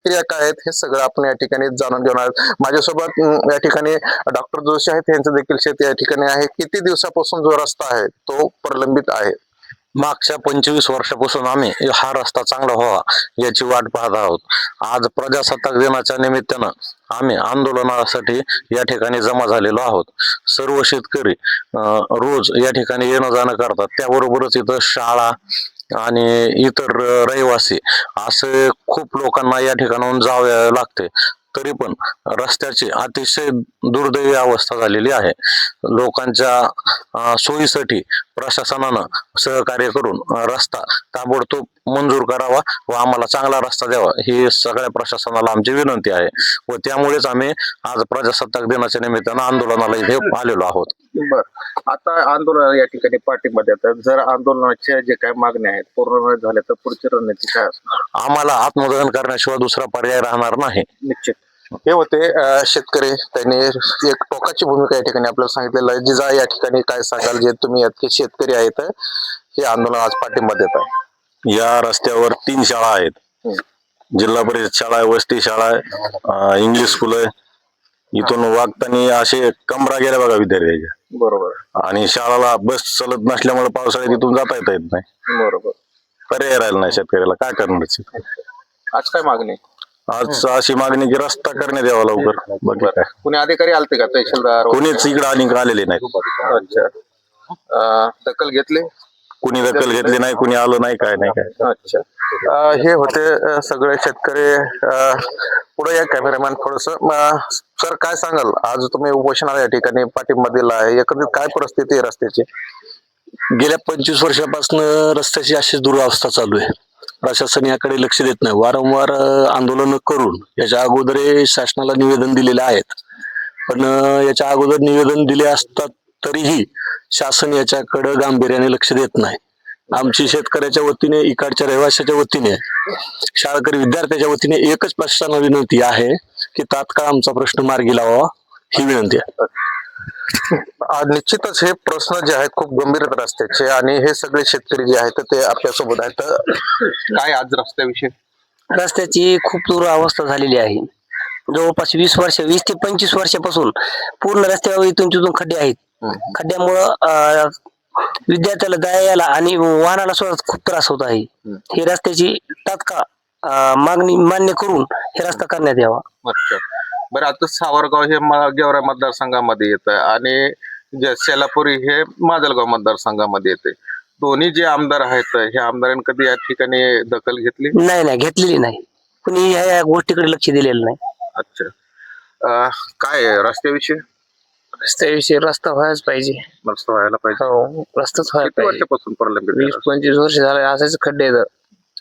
क्रिया काय आहेत हे सगळं आपण या ठिकाणी जाणून घेणार आहोत. माझ्यासोबत या ठिकाणी डॉक्टर जोशी आहेत, यांचं देखील शेत या ठिकाणी आहे. किती दिवसापासून जो रस्ता आहे तो प्रलंबित आहे? मागच्या 25 वर्षापासून आम्ही हा रस्ता चांगला व्हावा याची वाट पाहत आहोत. आज प्रजासत्ताक दिनाच्या निमित्तानं आम्ही आंदोलनासाठी या ठिकाणी जमा झालेलो आहोत. सर्व शेतकरी रोज या ठिकाणी येणं जाणं करतात. त्याबरोबरच इथं शाळा आणि इतर रहिवासी असे खूप लोकांना या ठिकाणाहून जावे लागते. तरी पण रस्त्याची अतिशय दुर्दैवी अवस्था झालेली आहे. लोकांच्या सोयीसाठी प्रशासनानं सहकार्य करून रस्ता ताबडतोब मंजूर करावा व आम्हाला चांगला रस्ता द्यावा ही सगळ्या प्रशासनाला आमची विनंती आहे. व त्यामुळेच आम्ही आज प्रजासत्ताक दिनाच्या निमित्तानं आंदोलनाला इथे आलेलो आहोत. बर, आता आंदोलन या ठिकाणी पाठिंबा देतात. जर आंदोलनाच्या जे काही मागण्या आहेत पूर्ण नाही झाल्या तर पुढची रणनीती काय असणार? आम्हाला आत्मदहन करण्याशिवाय दुसरा पर्याय राहणार नाही. निश्चित. हे होते शेतकरी. त्यांनी एक टोकाची भूमिका या ठिकाणी आपल्याला सांगितलेलं आहे. जिजा या ठिकाणी काय सांगाल, जे तुम्ही यातले शेतकरी आहेत हे आंदोलन आज पाठिंबा देत आहे? या रस्त्यावर 3 शाळा आहेत. जिल्हा परिषद शाळा आहे, वस्ती शाळा आहे, इंग्लिश स्कूल आहे. इथून वागताना असे कमरा गेल्या बघा विद्यार्थ्याच्या. बरोबर. आणि शाळेला बस चालत नसल्यामुळे पावसाळ्यात इथून जाता येत नाही. बरोबर. पर्याय राहिला नाही शेतकऱ्याला, काय करणार? आज काय मागणी? आज अशी मागणी की रस्ता करण्यात यावा लवकर. बाकी काय कुणी अधिकारी आलते का? तहसीलदार कोणीच इकडे आलेले नाही. अच्छा. दखल घेतली? कुणी दखल घेतली नाही, कुणी आलं नाही, काय नाही काय. अच्छा. हे होते सगळे शेतकरी. पुढे या कॅमेरामॅन थोडस. सर काय सांगाल, आज तुम्ही उपोषणाला या ठिकाणी पाठिंबा दिला आहे, एकंदरीत काय परिस्थिती आहे रस्त्याची? गेल्या 25 वर्षापासून रस्त्याची अशी दुरावस्था चालू आहे. प्रशासन याकडे लक्ष देत नाही. वारंवार आंदोलन करून याच्या अगोदर शासनाला निवेदन दिलेले आहेत. पण याच्या अगोदर निवेदन दिले असतात तरीही शासन याच्याकडे गांभीर्याने लक्ष देत नाही. आमची शेतकऱ्याच्या वतीने, इकडच्या रहिवाशाच्या वतीने, शाळकरी विद्यार्थ्याच्या वतीने एकच प्रशासनाला विनंती आहे की तात्काळ आमचा प्रश्न मार्गी लावावा ही विनंती आहे. निश्चितच हे प्रश्न जे आहेत खूप गंभीर आहेत रस्त्याचे, आणि हे सगळे शेतकरी जे आहेत ते आपल्यासोबत आहेत. काय आज रस्त्याविषयी? रस्त्याची खूप दुरावस्था झालेली आहे. जवळपास 20 ते 25 वर्षापासून पूर्ण रस्त्यावर इथून तिथून खड्डे आहेत. खड्ड्यामुळं विद्यार्थ्याला जायला आणि वाहनाला सुद्धा खूप त्रास होत आहे. ही रस्त्याची तात्काळ मागणी मान्य करून हे रस्ता करण्यात यावा. अच्छा. बरं, आता सावरगाव हे गेवराई मतदारसंघामध्ये येतं आणि सेलापुरी हे माजलगाव मतदारसंघामध्ये येते. दोन्ही जे आमदार आहेत, ह्या आमदारांनी कधी या ठिकाणी दखल घेतली? नाही, घेतलेली नाही. कुणी ह्या गोष्टीकडे लक्ष दिलेलं नाही. अच्छा. काय आहे रस्त्याविषयी? रस्त्याविषयी रस्ता व्हायच पाहिजे. रस्ता व्हायला पाहिजे. हो, रस्ताच व्हायला किती पाहिजे. वर्षापासून प्रलंबित आहे? 20-25 वर्ष झाले असेच खड्डे आहेत.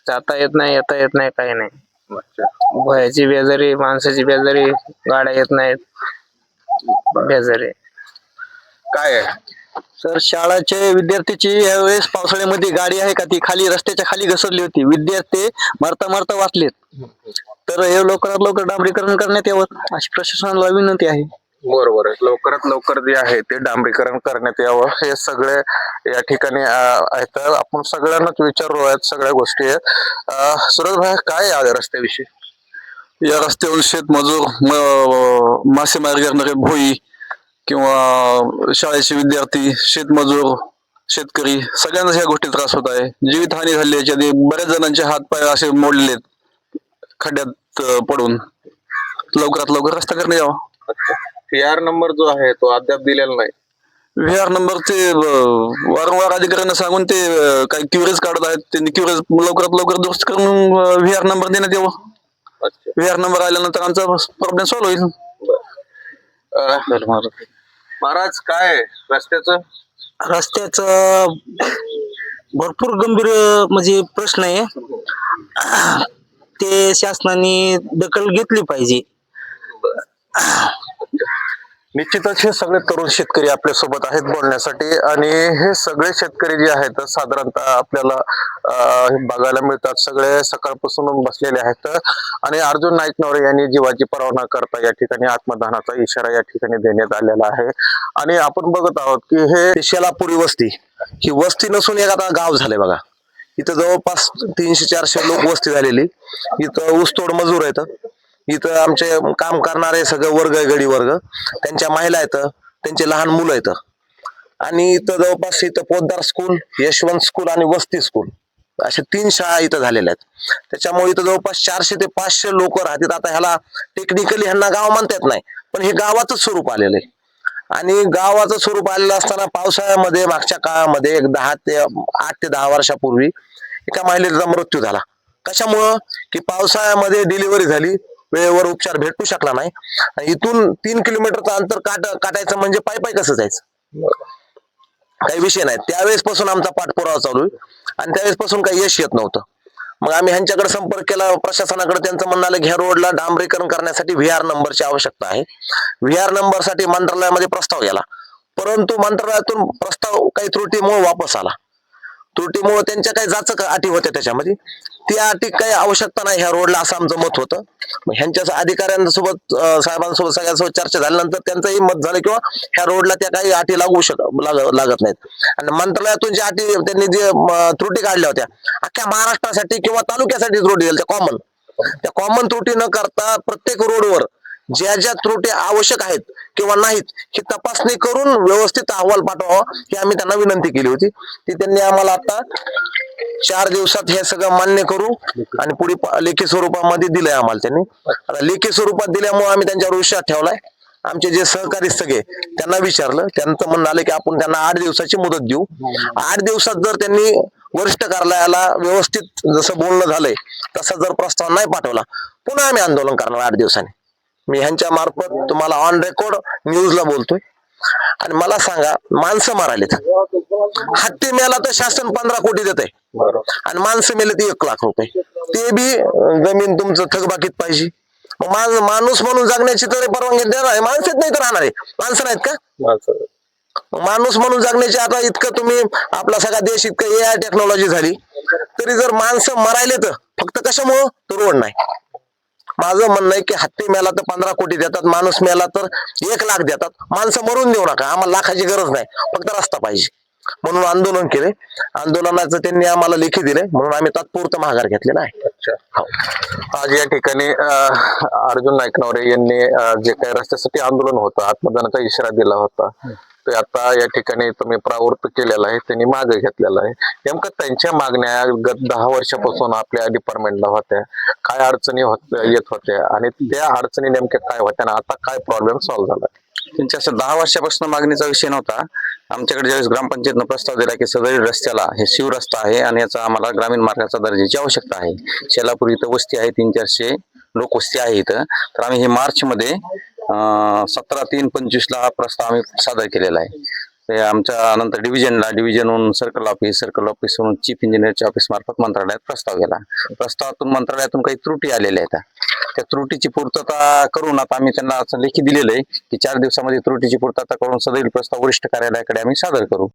जाता येत नाही, येता येत नाही, काही नाही. अच्छा. भयाची बेजारी, माणसाची बेजारी, गाड्या येत नाहीत, बेजारी. काय आहे सर, शाळाचे विद्यार्थ्याची यावेळेस पावसाळ्यामध्ये गाडी आहे का ती खाली रस्त्याच्या खाली घसरली होती. विद्यार्थी मरता वाचलेत. तर हे लवकरात लवकर डांबरीकरण करण्यात यावं अशी प्रशासनाला विनंती आहे. बरोबर आहे. लवकरात लवकर जे आहे ते डांबरीकरण करण्यात यावं. हे सगळे या ठिकाणी आहेत. आपण सगळ्यांनाच विचारलो आहेत सगळ्या गोष्टी आहेत. सुरज भाई, काय आहे रस्त्याविषयी? या रस्त्यावर शेतमजूर, मासेमारी करणारे भोई किंवा शाळेचे विद्यार्थी, शेतमजूर, शेतकरी सगळ्यांनाच ह्या गोष्टी त्रास होत आहे. जीवितहानी झाली याच्या आधी. बऱ्याच जणांचे हात पाय असे मोडलेत खड्ड्यात पडून. लवकरात लवकर रस्ता करण्यात यावा. PR नंबर जो आहे तो अद्याप दिलेला नाही. VR नंबर ते वारंवार अधिकाऱ्यांना सांगून ते काही क्युरेज काढत आहेत. त्यांनी क्युरेज लवकरात लवकर दुरुस्त करून VR नंबर देण्यात यावं. VR नंबर आल्यानंतर आमचा प्रॉब्लेम सॉल्व्ह होईल. महाराज, काय रस्त्याचं भरपूर गंभीर म्हणजे प्रश्न आहे. ते शासनाने दखल घेतली पाहिजे. निश्चितच हे सगळे तरुण शेतकरी आपल्या सोबत आहेत बोलण्यासाठी, आणि हे सगळे शेतकरी जे आहेत साधारणतः आपल्याला बघायला मिळतात. सगळे सकाळपासून बसलेले आहेत. आणि अर्जुन नाईकनवरे यांनी जीवाची पर्वा न करता या ठिकाणी आत्मदहनाचा इशारा या ठिकाणी देण्यात आलेला आहे. आणि आपण बघत आहोत की हे शेलापुरी वस्ती, ही वस्ती नसून एक आता गाव झाले बघा. इथं जवळपास 300-400 लोक वस्ती झालेली. इथं ऊसतोड मजूर आहेत, इथं आमचे काम करणारे सगळे वर्ग आहे, गडी वर्ग, त्यांच्या महिला आहेत, त्यांचे लहान मुलं आहेत. आणि इथं जवळपास इथं पोद्दार स्कूल, यशवंत स्कूल आणि वस्ती स्कूल अशा 3 शाळा इथं झालेल्या आहेत. त्याच्यामुळे इथं जवळपास 400 ते 500 लोक राहतात. आता ह्याला टेक्निकली ह्यांना गाव म्हणता येत नाही, पण हे गावाचं स्वरूप आलेलं आहे. आणि गावाचं स्वरूप आलेलं असताना पावसाळ्यामध्ये मागच्या काळामध्ये 8 ते 10 वर्षापूर्वी एका महिलेचा मृत्यू झाला. कशामुळं की पावसाळ्यामध्ये डिलिव्हरी झाली, वेळेवर उपचार भेटू शकला नाही. आणि इथून 3 किलोमीटरचं अंतर काटायचं म्हणजे पायी कसं जायचं, काही विषय नाही. त्यावेळेस पासून आमचा पाठपुरावा चालू आहे आणि त्यावेळेस पासून काही यश येत नव्हतं. मग आम्ही ह्यांच्याकडे संपर्क केला प्रशासनाकडे. त्यांचं म्हणणं आलं ह्या रोडला डांबरीकरण करण्यासाठी VR नंबरची आवश्यकता आहे. VR नंबरसाठी मंत्रालयामध्ये प्रस्ताव गेला, परंतु मंत्रालयातून प्रस्ताव काही त्रुटीमुळे वापस आला. त्रुटीमुळे त्यांच्या काही जाचक अटी होत्या त्याच्यामध्ये, त्या अटी काही आवश्यकता नाही ह्या रोडला, असं आमचं मत होतं. मग ह्यांच्या अधिकाऱ्यांसोबत साहेबांसोबत सगळ्यांसोबत चर्चा झाल्यानंतर त्यांचंही मत झालं किंवा ह्या रोडला त्या काही अटी लागत नाहीत. आणि मंत्रालयातून ज्या अटी त्यांनी जे त्रुटी काढल्या होत्या अख्ख्या महाराष्ट्रासाठी किंवा तालुक्यासाठी त्रुटी दिल्या त्या कॉमन त्रुटी न करता प्रत्येक रोडवर ज्या ज्या त्रुटी आवश्यक आहेत किंवा नाहीत ही तपासणी करून व्यवस्थित अहवाल पाठवावा ही आम्ही त्यांना विनंती केली होती. ती त्यांनी आम्हाला आता 4 दिवसात हे सगळं मान्य करू आणि पुढे लेखी स्वरूपामध्ये दिलंय आम्हाला त्यांनी. आता लेखी स्वरूपात दिल्यामुळे आम्ही त्यांच्यावर विश्वास ठेवलाय. आमचे जे सहकारी सगळे त्यांना विचारलं, त्यांचं म्हणणं आलं की आपण त्यांना 8 दिवसाची मुदत देऊ. 8 दिवसात जर त्यांनी वरिष्ठ कार्यालयाला व्यवस्थित जसं बोलणं झालंय तसा जर प्रस्ताव नाही पाठवला पुन्हा आम्ही आंदोलन करणार 8 दिवसांनी. मी ह्यांच्या मार्फत तुम्हाला ऑन रेकॉर्ड न्यूजला बोलतोय. आणि मला सांगा, माणसं मारायलेत, हत्ती मेला तर शासन 15 कोटी देत आहे आणि माणसं मेले ते 1 लाख रुपये, ते बी जमीन तुमचं थकबाकीत पाहिजे. मग माणूस म्हणून जगण्याची तरी परवानगी देणार आहे, माणसंच नाही तर राहणार आहे, माणसं नाहीत का? माणूस म्हणून जगण्याची आता इतकं तुम्ही आपला सगळा देश इतकं AI टेक्नॉलॉजी झाली तरी जर माणसं मरायले तर फक्त कशामुळं तर रोड नाही. माझं म्हणणं आहे की हत्ती मेला तर 15 कोटी देतात, माणूस मेला तर 1 लाख देतात. माणसं मरून देऊ नका, आम्हाला लाखाची गरज नाही, फक्त रस्ता पाहिजे. म्हणून आंदोलन केले. आंदोलनाचं त्यांनी आम्हाला लेखी दिले म्हणून आम्ही तात्पुरतं माघार घेतलेला आहे. आज या ठिकाणी अर्जुन नाईकनवरे यांनी जे काही रस्त्यासाठी आंदोलन होतं, आत्मदानाचा इशारा दिला होता, ते आता या ठिकाणी तुम्ही प्रावृत्त केलेला आहे, त्यांनी मागे घेतलेला आहे. नेमकं त्यांच्या मागण्या गत 10 वर्षापासून आपल्या डिपार्टमेंटला होत्या, काय अडचणी येत होत्या आणि त्या अडचणी नेमक्या काय होत्या आणि आता काय प्रॉब्लेम सॉल्व्ह झाला? त्यांच्या असं 10 वर्षापासून मागणीचा विषय नव्हता. आमच्याकडे ज्यावेळेस ग्रामपंचायतनं प्रस्ताव दिला की सदरील रस्त्याला हे शिवरस्ता आहे आणि याचा आम्हाला ग्रामीण मार्गाचा दर्जाची आवश्यकता आहे. शेलापूर इथं वस्ती आहे, 300-400 लोकवस्ती आहे इथं. तर आम्ही हे मार्च मध्ये 17/3/25 हा प्रस्ताव आम्ही सादर केलेला आहे. ते आमच्या नंतर डिव्हिजनहून सर्कल ऑफिसहून चीफ इंजिनियरच्या ऑफिस मार्फत मंत्रालयात प्रस्ताव गेला. प्रस्तावातून मंत्रालयातून काही त्रुटी आलेल्या आहेत. त्या त्रुटीची पूर्तता करून आता आम्ही त्यांना असं लेखी दिलेलं आहे की 4 दिवसामध्ये त्रुटीची पूर्तता करून सदैव प्रस्ताव वरिष्ठ कार्यालयाकडे आम्ही सादर करू.